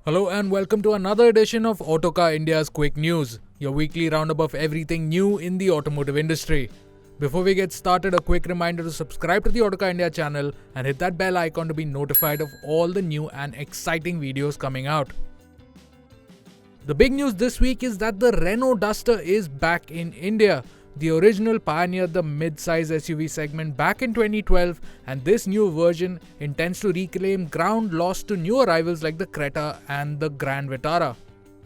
Hello and welcome to another edition of Autocar India's Quick News, your weekly roundup of everything new in the automotive industry. Before we get started, a quick reminder to subscribe to the Autocar India channel and hit that bell icon to be notified of all the new and exciting videos coming out. The big news this week is that the Renault Duster is back in India. The original pioneered the mid-size SUV segment back in 2012, and this new version intends to reclaim ground lost to new arrivals like the Creta and the Grand Vitara.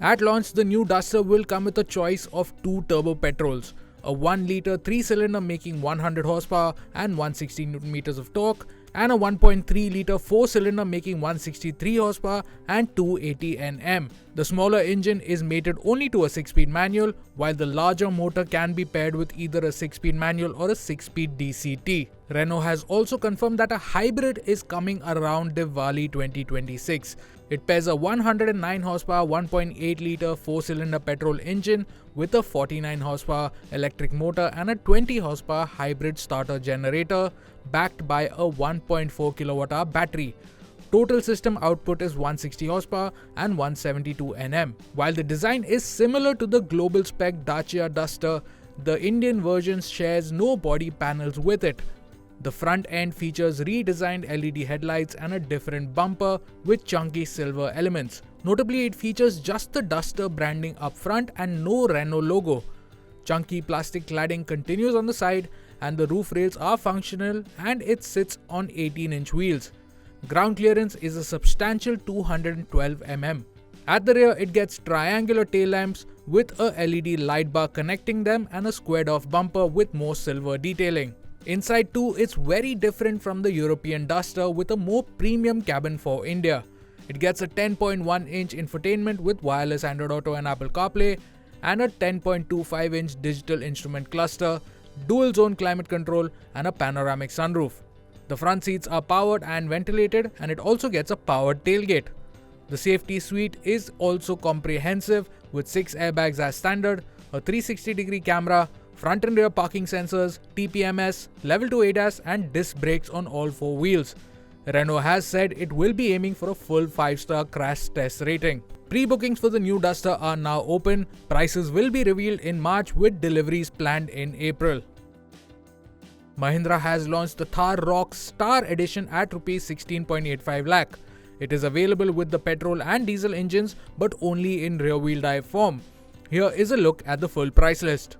At launch, the new Duster will come with a choice of two turbo petrols, a 1-litre 3-cylinder making 100 horsepower and 160 Nm of torque, and a 1.3-litre 4-cylinder making 163 horsepower and 280 Nm. The smaller engine is mated only to a 6-speed manual, while the larger motor can be paired with either a 6-speed manual or a 6-speed DCT. Renault has also confirmed that a hybrid is coming around Diwali 2026. It pairs a 109 horsepower 1.8-litre 4-cylinder petrol engine with a 49 horsepower electric motor and a 20 horsepower hybrid starter generator backed by a 1.4 kWh battery. Total system output is 160 horsepower and 172 Nm. While the design is similar to the global spec Dacia Duster, the Indian version shares no body panels with it. The front end features redesigned LED headlights and a different bumper with chunky silver elements. Notably, it features just the Duster branding up front and no Renault logo. Chunky plastic cladding continues on the side, and the roof rails are functional, and it sits on 18-inch wheels. Ground clearance is a substantial 212 mm. At the rear, it gets triangular tail lamps with a LED light bar connecting them and a squared-off bumper with more silver detailing. Inside too, it's very different from the European Duster with a more premium cabin for India. It gets a 10.1-inch infotainment with wireless Android Auto and Apple CarPlay, and a 10.25-inch digital instrument cluster, dual-zone climate control, and a panoramic sunroof. The front seats are powered and ventilated, and it also gets a powered tailgate. The safety suite is also comprehensive with 6 airbags as standard, a 360-degree camera, front and rear parking sensors, TPMS, level 2 ADAS, and disc brakes on all 4 wheels. Renault has said it will be aiming for a full 5-star crash test rating. Pre-bookings for the new Duster are now open. Prices will be revealed in March with deliveries planned in April. Mahindra has launched the Thar Roxx Star Edition at Rs 16.85 lakh. It is available with the petrol and diesel engines but only in rear-wheel drive form. Here is a look at the full price list.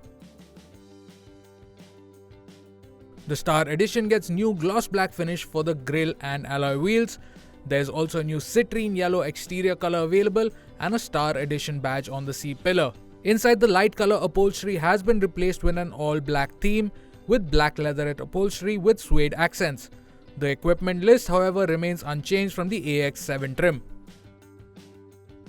The Star Edition gets new gloss black finish for the grille and alloy wheels. There's also a new citrine yellow exterior color available and a Star Edition badge on the C-pillar. Inside, the light color upholstery has been replaced with an all-black theme with black leatherette upholstery with suede accents. The equipment list, however, remains unchanged from the AX7 trim.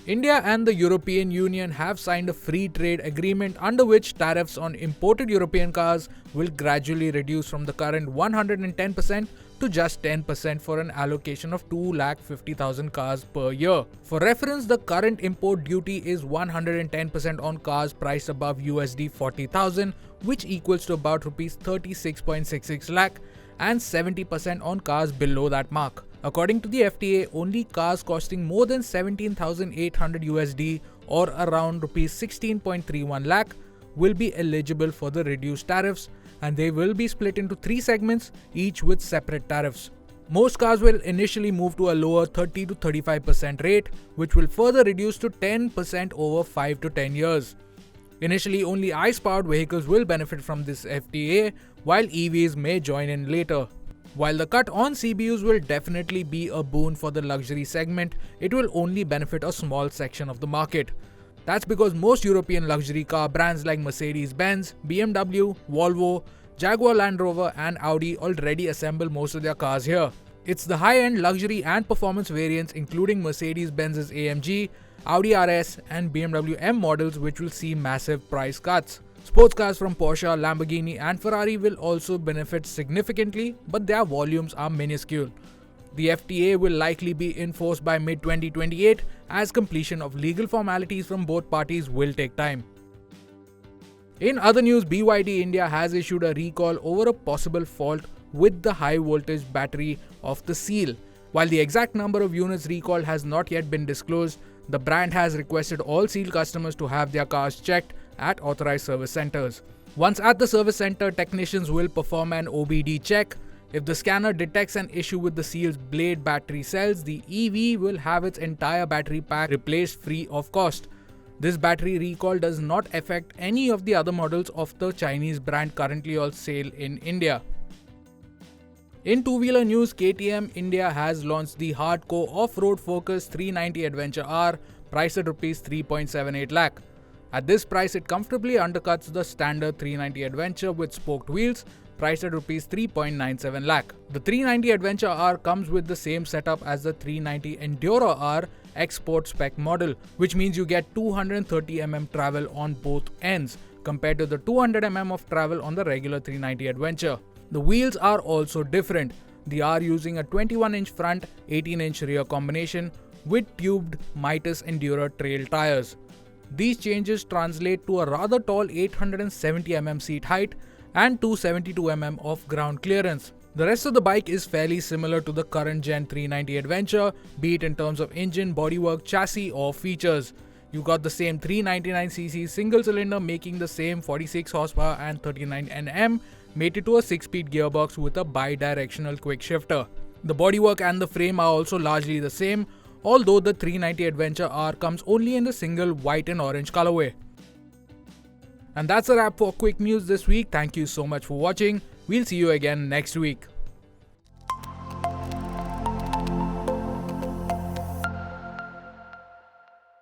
India and the European Union have signed a free trade agreement under which tariffs on imported European cars will gradually reduce from the current 110% to just 10% for an allocation of 250,000 cars per year. For reference, the current import duty is 110% on cars priced above USD 40,000, which equals to about Rs 36.66 lakh, and 70% on cars below that mark. According to the FTA, only cars costing more than 17,800 USD or around Rs 16.31 lakh will be eligible for the reduced tariffs, and they will be split into 3 segments, each with separate tariffs. Most cars will initially move to a lower 30 to 35% rate, which will further reduce to 10% over 5 to 10 years. Initially, only ICE-powered vehicles will benefit from this FTA, while EVs may join in later. While the cut on CBUs will definitely be a boon for the luxury segment, it will only benefit a small section of the market. That's because most European luxury car brands like Mercedes-Benz, BMW, Volvo, Jaguar Land Rover and Audi already assemble most of their cars here. It's the high-end luxury and performance variants including Mercedes-Benz's AMG, Audi RS and BMW M models which will see massive price cuts. Sports cars from Porsche, Lamborghini and Ferrari will also benefit significantly, but their volumes are minuscule. The FTA will likely be enforced by mid-2028 as completion of legal formalities from both parties will take time. In other news, BYD India has issued a recall over a possible fault with the high voltage battery of the Seal. While the exact number of units recalled has not yet been disclosed, The brand has requested all Seal customers to have their cars checked at authorized service centers. Once at the service center, technicians will perform an OBD check. If the scanner detects an issue with the Seal's blade battery cells, the EV will have its entire battery pack replaced free of cost. This battery recall does not affect any of the other models of the Chinese brand currently on sale in India. In two-wheeler news, KTM India has launched the hardcore off-road focused 390 Adventure R, priced at Rs 3.78 lakh. At this price, it comfortably undercuts the standard 390 Adventure with spoked wheels, priced at Rs 3.97 lakh. The 390 Adventure R comes with the same setup as the 390 Enduro R Export Spec model, which means you get 230mm travel on both ends, compared to the 200mm of travel on the regular 390 Adventure. The wheels are also different. They are using a 21-inch front, 18-inch rear combination with tubed Mitas Enduro trail tires. These changes translate to a rather tall 870mm seat height and 272mm of ground clearance. The rest of the bike is fairly similar to the current Gen 390 Adventure, be it in terms of engine, bodywork, chassis or features. You got the same 399cc single cylinder making the same 46 horsepower and 39 Nm, mated to a 6-speed gearbox with a bi-directional quick shifter. The bodywork and the frame are also largely the same, although the 390 Adventure R comes only in the single white and orange colorway. And that's a wrap for quick news this week. Thank you so much for watching. We'll see you again next week.